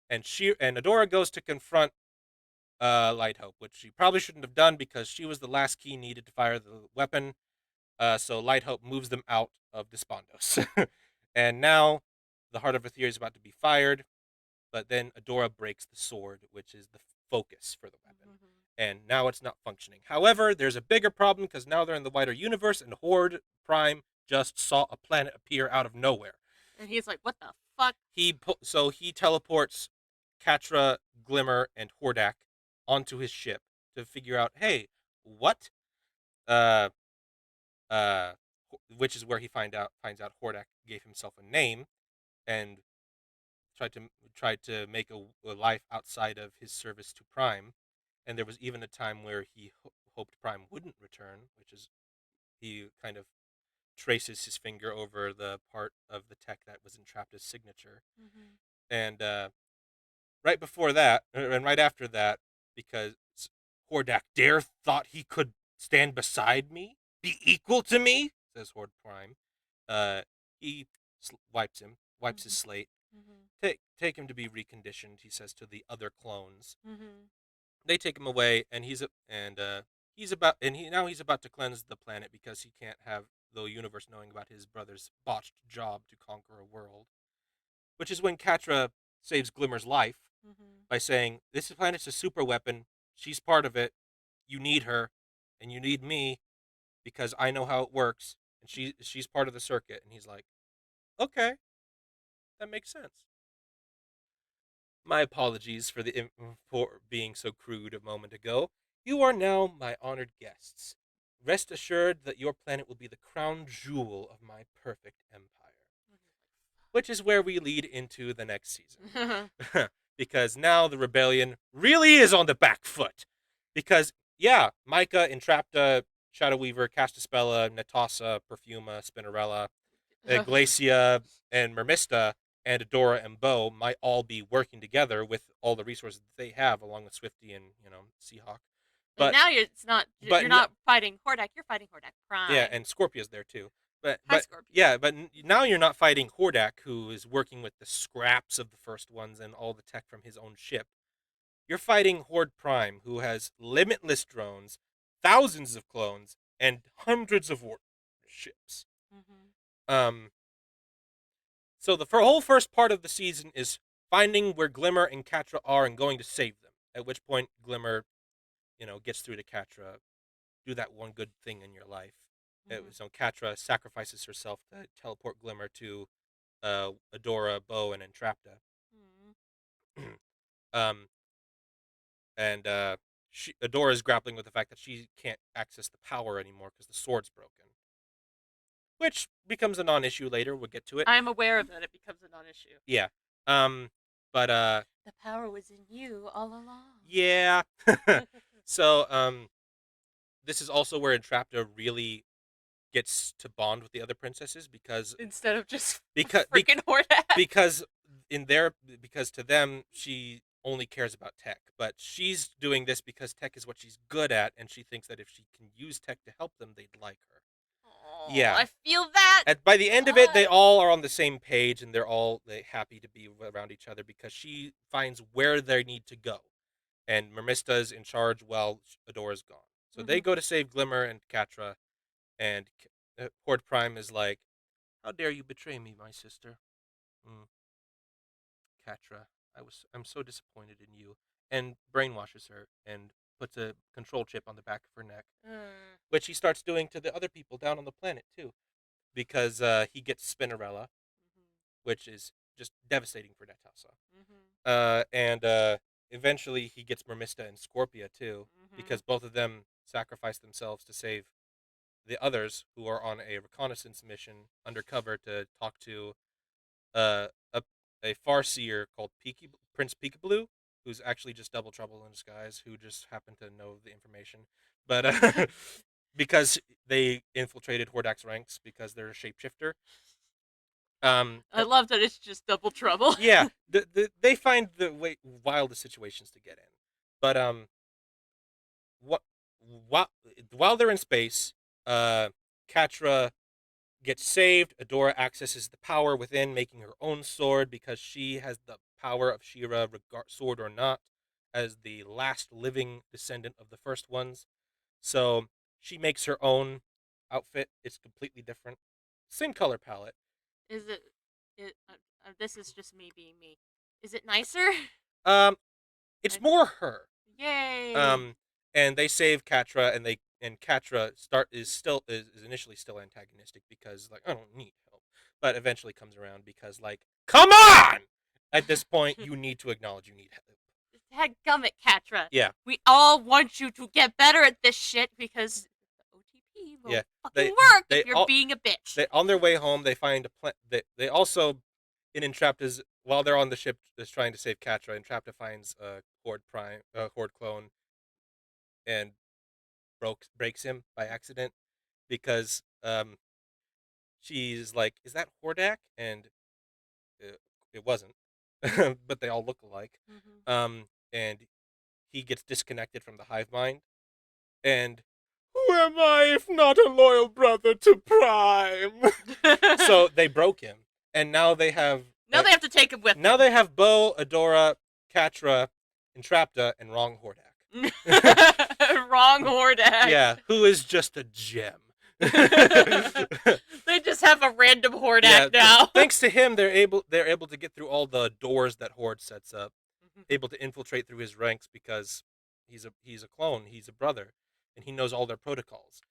and Adora goes to confront Light Hope, which she probably shouldn't have done because she was the last key needed to fire the weapon. So Light Hope moves them out of Despondos, and now the Heart of Etheria is about to be fired. But then Adora breaks the sword, which is the focus for the weapon. Mhm. And now it's not functioning. However, there's a bigger problem because now they're in the wider universe, and Horde Prime just saw a planet appear out of nowhere. And he's like, "What the fuck?" He teleports Catra, Glimmer, and Hordak onto his ship to figure out, hey, what? Uh, uh, which is where he finds out Hordak gave himself a name and tried to tried to make a life outside of his service to Prime, and there was even a time where he hoped Prime wouldn't return, which is he kind of traces his finger over the part of the tech that was entrapped as signature, Mhm. and right before that, and right after that, because Hordak dare thought he could stand beside me, be equal to me, says Horde Prime. Uh, he wipes his Mhm. slate. Mhm. Take him to be reconditioned, he says to the other clones. Mhm. They take him away, and he's about to cleanse the planet because he can't have the universe knowing about his brother's botched job to conquer a world. Which is when Catra saves Glimmer's life Mhm. by saying, "This planet's a super weapon. She's part of it. You need her, and you need me because I know how it works, and she's part of the circuit." And he's like, "Okay, that makes sense." My apologies for being so crude a moment ago. You are now my honored guests. Rest assured that your planet will be the crown jewel of my perfect empire. Which is where we lead into the next Mhm. season. Because now the rebellion really is on the back foot. Because, yeah, Micah entrapped Shadow Weaver, Castaspella, Natasa, Perfuma, Spinnerella, Glacia, and Mermista, and Adora and Bo might all be working together with all the resources that they have, along with Swifty and, Seahawk. And But, now it's not but, you're not fighting Hordak, you're fighting Hordak yeah, Prime. and Scorpia's there too. But Hi, but Scorpia. yeah, but now you're not fighting Hordak, who is working with the scraps of the first ones and all the tech from his own ship. You're fighting Horde Prime, who has limitless drones, thousands of clones, and hundreds of warships. Mhm. Um, so the whole first part of the season is finding where Glimmer and Catra are and going to save them. At which point Glimmer, gets through to Catra, do that one good thing in your life. It Mhm. was Catra sacrifices herself to teleport Glimmer to Adora, Bo, and Entrapta. Mhm. um, and Adora is grappling with the fact that she can't access the power anymore because the sword's broken, which becomes a non-issue later. We'll get to it. I'm aware of that. It becomes a non-issue. Yeah. Um, but The power was in you all along. yeah. So this is also where Entrapta really gets to bond with the other princesses because Instead of just because freaking Hordak. because in their because to them she only cares about tech, but she's doing this because tech is what she's good at, and she thinks that if she can use tech to help them, they'd like her. Oh, Yeah. I feel that. By the end of it, they all are on the same page, and they're all happy to be around each other because she finds where they need to go, and Mermista's in charge while Adora's gone. So they Mhm. go to save Glimmer and Catra, and Horde Prime is like, "How dare you betray me, my sister?" Mm, Catra, I'm so disappointed in you, and brainwashes her and puts a control chip on the back of her neck, which he starts doing to the other people down on the planet too, because he gets Spinnerella, which is just devastating for Natasha. Mhm. And eventually he gets Mermista and Scorpia too, Mhm. because both of them sacrifice themselves to save the others who are on a reconnaissance mission undercover to talk to uh, a a Farseer called Prince Peekaboo, who's actually just Double Trouble in disguise, who just happened to know the information, but because they infiltrated Hordak's ranks because they're a shapeshifter. I love that it's just double trouble. Yeah, they find the wildest situations to get in, but what while they're in space, Catra gets saved. Adora accesses the power within, making her own sword because she has the power of She-Ra, sword or not, as the last living descendant of the first ones. So she makes her own outfit. It's completely different, same color palette. Is it? It. This is just me being me. Is it nicer? Um, it's I, more her. yay! Um, and they save Catra, and Catra is initially still antagonistic because like I don't need help, but eventually comes around because like come on, at this point you need to acknowledge you need help. Dadgummit, Catra. Yeah, We all want you to get better at this shit because the OTP yeah. won't fucking They work if they you're all being a bitch. they on their way home they find a they also in Entrapta's while they're on the ship is trying to save Catra. Entrapta finds Horde clone and breaks him by accident because she's like, "Is that Hordak?" And it wasn't, but they all look alike. Mhm. And he gets disconnected from the hive mind. And who am I if not a loyal brother to Prime? So they broke him, and Now they have to take him with now them. they have Bo, Adora, Catra, Entrapta, and Wrong Hordak. Wrong Hordak. Yeah, who is just a gem. They just have a random Yeah, Hordak now. thanks to him, they're able to get through all the doors that Horde sets up, able to infiltrate through his ranks because he's a clone, he's a brother, and he knows all their protocols.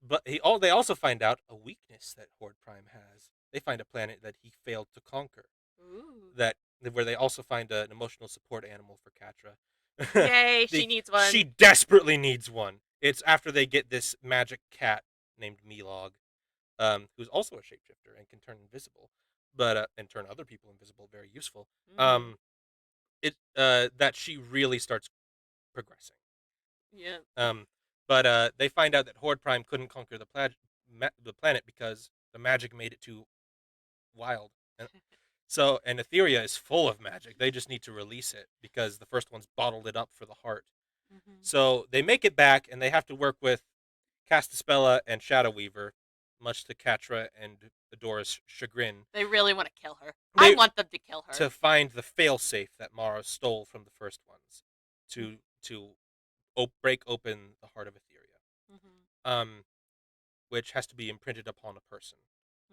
But they also find out a weakness that Horde Prime has. They find a planet that he failed to conquer. Ooh. That where they also find an emotional support animal for Catra. Yay, she needs She one. desperately needs one. It's after they get this magic cat named Milog, who's also a shapeshifter and can turn invisible, but and turn other people invisible. Very useful. Mm-hmm. It that she really starts progressing. Yeah. Um, but they find out that Horde Prime couldn't conquer the planet because the magic made it too wild. And Etheria is full of magic. They just need to release it because the first one's bottled it up for the heart. Mm-hmm. So they make it back, and they have to work with Castaspella and Shadow Weaver, much to Catra and Adora's chagrin. They really want to kill her. I They want them to kill her. to find the failsafe that Mara stole from the first ones, Mm-hmm. to break open the heart of Etheria, um, which has to be imprinted upon a person.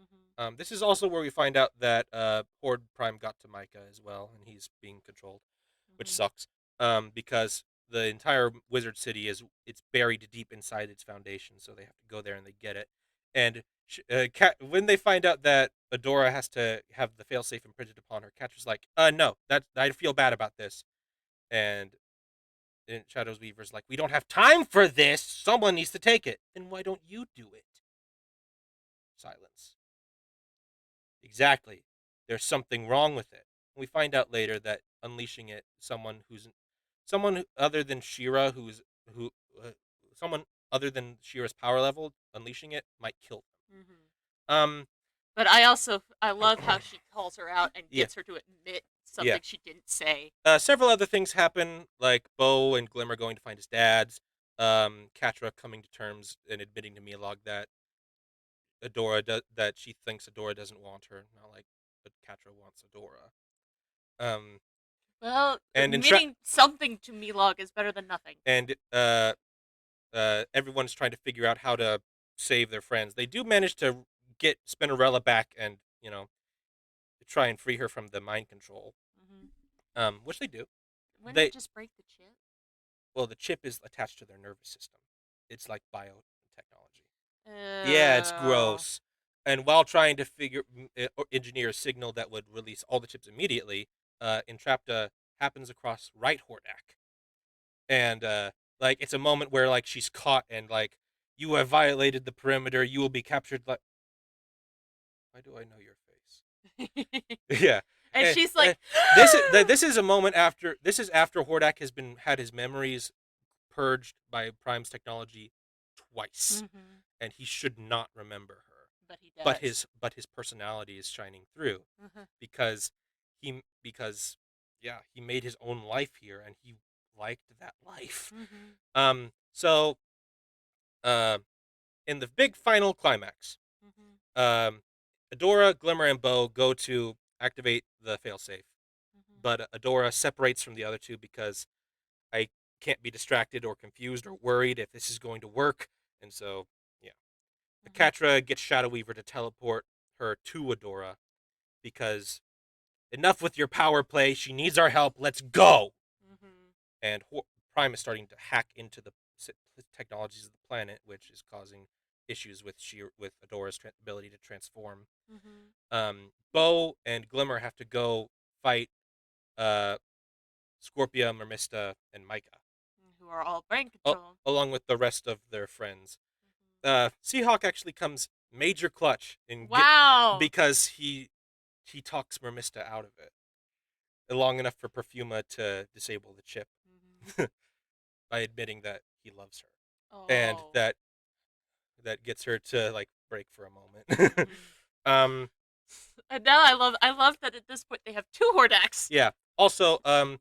Mm-hmm. This is also where we find out that Horde Prime got to Micah as well, and he's being controlled, which Mm-hmm. sucks. Because the entire wizard city is it's buried deep inside its foundation, so they have to go there and they get it. And when they find out that Adora has to have the failsafe imprinted upon her, Catra's like, no, that I feel bad about this." And Shadows Weaver's like, "We don't have time for this. Someone needs to take it." "Then why don't you do it?" Silence. "Exactly. There's something wrong with it." We find out later that unleashing it, someone other than Shira, who uh, someone other than Shira's power level, unleashing it might kill Mhm. them. But I love how she calls her out and Yeah, gets her to admit yeah. something she didn't say. Several other things happen, like Bo and Glimmer going to find his dad's, Catra coming to terms and admitting to Milog that that she thinks Adora doesn't want her, not like but Catra wants Adora. Um, Well, and admitting something to Milog is better than nothing. and everyone's trying to figure out how to save their friends. They do manage to get Spinnerella back and try and free her from the mind control, Mhm. which they do. Wouldn't it They just break the chip? Well, the chip is attached to their nervous system. It's like biotechnology. Yeah, it's Oh. gross. And while trying to or engineer a signal that would release all the chips immediately, Entrapta happens across right Hordak, and like it's a moment where like she's caught and like you have violated the perimeter. You will be captured. Like, why do I know your face? Yeah, And and, she's like, this is a moment after this is after Hordak has been had his memories purged by Prime's technology twice, Mhm. and he should not remember her. But he does. But his personality is shining through Mhm. because because yeah, he made his own life here and he liked that life. Mhm. So uh in the big final climax, Mhm. um Adora, Glimmer, and Bo go to activate the failsafe, Mhm. but Adora separates from the other two because I can't be distracted or confused or worried if this is going to work. And so, yeah. Mhm. Catra gets Shadow Weaver to teleport her to Adora because enough with your power play. She needs our help. Let's go. Mhm. And Prime is starting to hack into the technologies of the planet, which is causing issues with Adora's ability to transform. Mhm. Bo and Glimmer have to go fight uh, Scorpia, Mermista, and Micah, Who are all brain controlled. along with the rest of their friends. Mhm. Seahawk actually comes major clutch in get Wow. because he talks Mermista out of it long enough for Perfuma to disable the chip Mhm. by admitting that he loves her, and Oh. that gets her to like break for a moment. Mhm. um, And now I love that at this point they have two Hordaks. yeah. Also,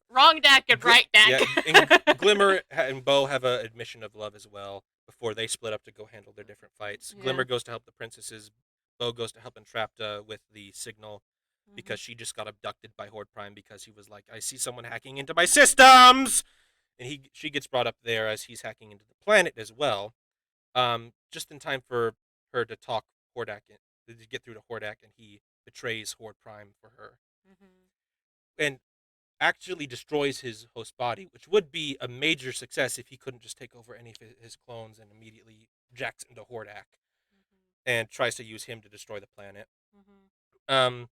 Wrong deck and right yeah, deck. and Glimmer and Bo have a admission of love as well before they split up to go handle their different fights. Yeah. Glimmer goes to help the princesses. Bo goes to help Entrapta with the signal Mhm. because she just got abducted by Horde Prime because he was like, "I see someone hacking into my systems," and she gets brought up there as he's hacking into the planet as well. Just in time for her to talk Hordak to get through to Hordak, and he betrays Horde Prime for her Mhm. and actually destroys his host body, which would be a major success if he couldn't just take over any of his clones and immediately jacks into Hordak and tries to use him to destroy the planet. Mhm. Um,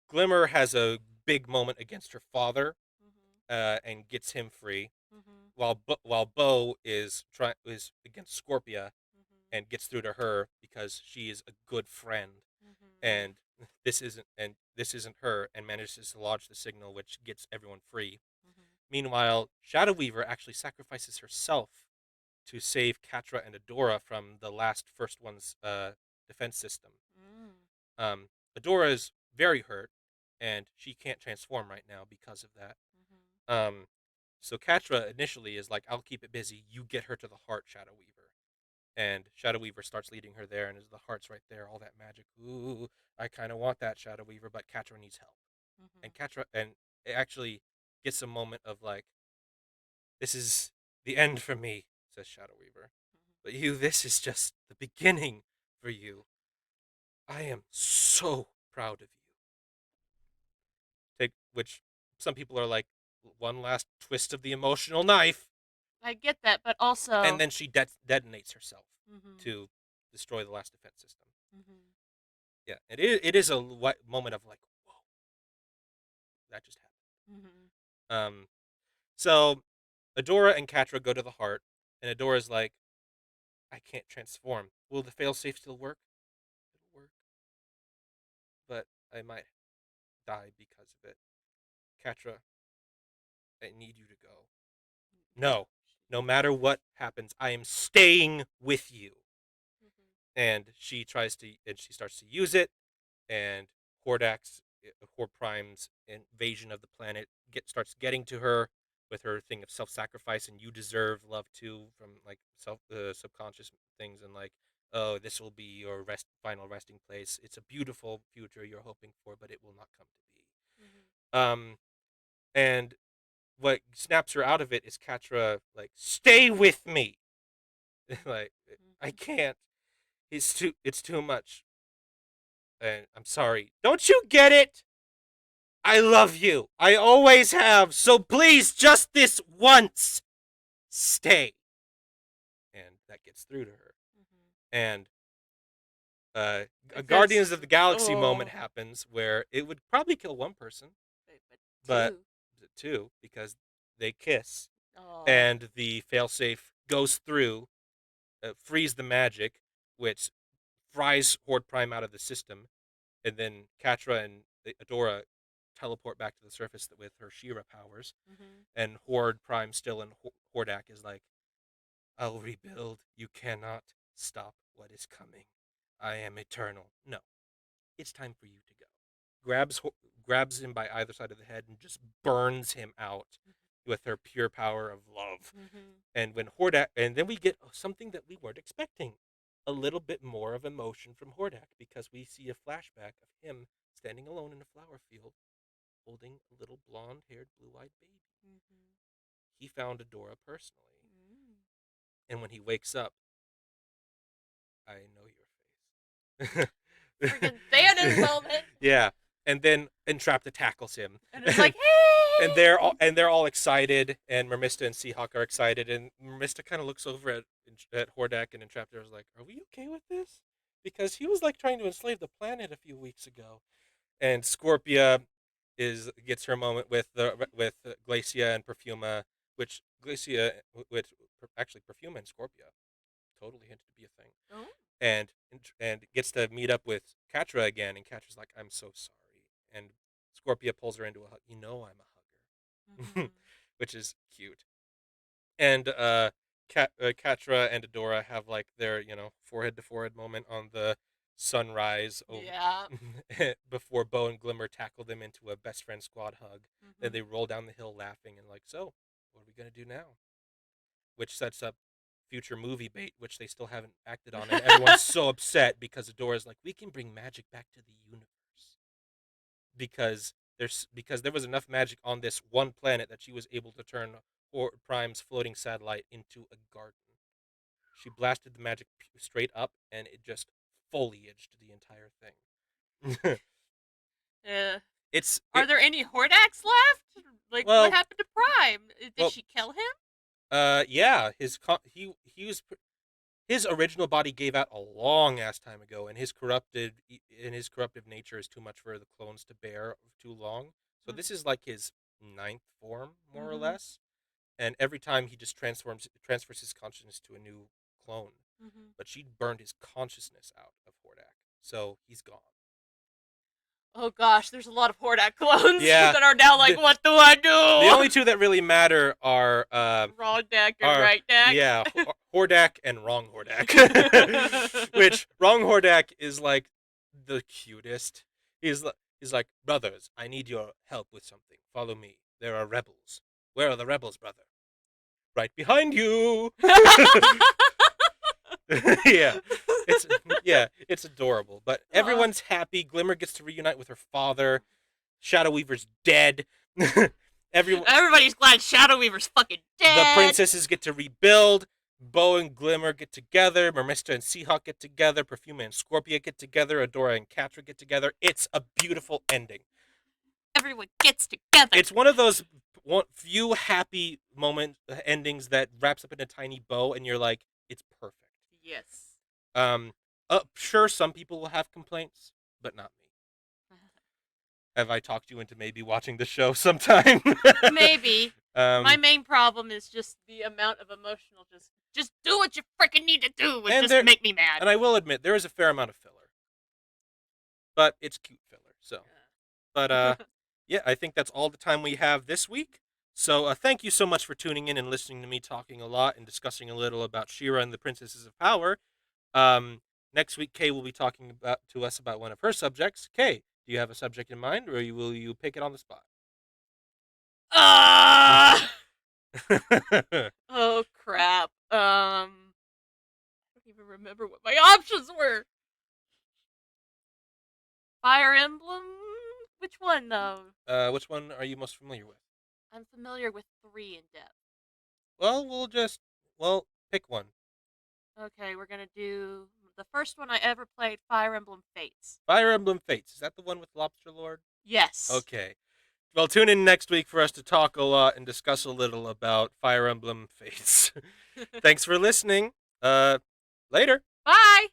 Glimmer has a big moment against her father Mhm. and gets him free, Mhm. while Bo is against Scorpia Mhm. and gets through to her because she is a good friend, Mhm. and this isn't her, and manages to lodge the signal, which gets everyone free. Mhm. Meanwhile, Shadow Weaver actually sacrifices herself to save Catra and Adora from the first one's defense system. Mhm. Um, Adora is very hurt, and she can't transform right now because of that. Mhm. Um, so Catra initially is like, "I'll keep it busy. You get her to the heart, Shadow Weaver." And Shadow Weaver starts leading her there, and as the heart's right there, all that magic. Ooh, I kind of want that, Shadow Weaver, but Catra needs help. Mhm. And Catra, and it actually gets a moment of like, "This is the end for me," says Shadow Weaver. "But you, this is just the beginning for you. I am so proud of you." Which some people are like, one last twist of the emotional knife, I get that, but also. and then she detonates herself Mhm. to destroy the last defense system. Mhm. Yeah, it is a moment of like, whoa, that just Mhm. happened. So Adora and Catra go to the heart, and Adora's like, I can't transform. Will the failsafe still work? It'll work, but I might die because of it. Catra, I need you to go. No, no matter what happens, I am staying with you. Mhm. And she starts to use it, and Hordak's Horde Prime's invasion of the planet starts getting to her with her thing of self-sacrifice, and you deserve love too, from like subconscious things, and like, oh, this will be your final resting place. It's a beautiful future you're hoping for, but it will not come to be. Mhm. And what snaps her out of it is Catra like, stay with me. Like, I Mhm. can't. It's too much. And I'm sorry. Don't you get it? I love you. I always have. So please, just this once, stay. And that gets through to her. Mhm. And a Guardians This. of the Galaxy moment Oh. happens where it would probably kill one person, But but two. two, because they kiss, Oh. and the failsafe goes through, frees the magic, which fries Horde Prime out of the system, and then Catra and Adora teleport back to the surface with her Shira powers, Mhm. and Horde Prime still in Hordak is like, I'll rebuild. You cannot stop what is coming. I am eternal. No, it's time for you to go. Grabs grabs him by either side of the head and just burns him out with her pure power of love. Mhm. And when Hordak, and then we get something that we weren't expecting, a little bit more of emotion from Hordak, because we see a flashback of him standing alone in a flower field, holding a little blonde-haired, blue-eyed baby. Mhm. He found Adora personally, Mhm. and when he wakes up, I know your Freaking face. Thanos moment. Yeah, and then Entrapta tackles him, And it's like, and hey. they're all excited, and Mermista and Seahawk are excited, and Mermista kind of looks over at Hordak, and Entrapta is like, "Are we okay with this?" Because he was like trying to enslave the planet a few weeks ago, and Scorpia gets her moment with Glacia and Perfuma, which Glacia, which actually Perfuma and Scorpia totally hinted to be a thing, Oh. and gets to meet up with Catra again, and Catra's like, "I'm so sorry," and Scorpia pulls her into a hug. I'm a hugger, Mhm. which is cute. And Catra and Adora have like their forehead to forehead moment on the sunrise over Yeah. before Bo and Glimmer tackle them into a best friend squad hug. Then Mhm. they roll down the hill laughing and like, so what are we gonna do now? Which sets up future movie bait, which they still haven't acted on, and everyone's so upset because Adora's like, we can bring magic back to the universe because there was enough magic on this one planet that she was able to turn Prime's floating satellite into a garden. She blasted the magic straight up, and it just foliaged the entire thing. uh, it's are it there any Hordaks left? Like, what well happened to Prime? Did well she kill him? yeah, he was his original body gave out a long ass time ago, and his corruptive nature is too much for the clones to bear too long. So this is like his ninth form, more or Mhm. less. And every time he just transfers his consciousness to a new clone. Mhm. But she burned his consciousness out of Hordak, so he's gone. Oh gosh, there's a lot of Hordak clones Yeah, that are now like, the what do I the only do? two that really matter are Wrong deck and are right deck. yeah, Hordak and Wrong Hordak. Which Wrong Hordak is like the cutest. He's he's like, brothers, I need your help with something. Follow me. There are rebels. Where are the rebels, brother? Right behind you. Yeah, it's it's adorable. But Oh. everyone's happy. Glimmer gets to reunite with her father. Shadow Weaver's dead. Everyone, Everybody's glad Shadow Weaver's fucking the dead. princesses get to rebuild. Bo and Glimmer get together. Mermista and Seahawk get together. Perfuma and Scorpia get together. Adora and Catra get together. It's a beautiful ending. Everyone gets together. It's one of those few happy moment endings that wraps up in a tiny bow, and you're like, it's perfect. Yes. Um, sure, some people will have complaints, but not me. Have I talked you into maybe watching the show sometime? Maybe. My um, main problem is just the amount of emotional just do what you freaking need to do would and just there, make me mad. and I will admit there is a fair amount of filler, but it's cute filler. So, but yeah, I think that's all the time we have this week. So thank you so much for tuning in and listening to me talking a lot and discussing a little about She-Ra and the Princesses of Power. Next week, Kay will be talking to us about one of her subjects. Kay, do you have a subject in mind, or will you pick it on the spot? Ah! Oh crap. I don't even remember what my options were. Fire Emblem? Which one though? Which one are you most familiar with? I'm familiar with 3 in depth. Well, pick one. Okay, we're gonna do the first one I ever played, Fire Emblem Fates. Fire Emblem Fates. Is that the one with Lobster Lord? Yes. Okay. Well, tune in next week for us to talk a lot and discuss a little about Fire Emblem Fates. Thanks for listening. Later. Bye!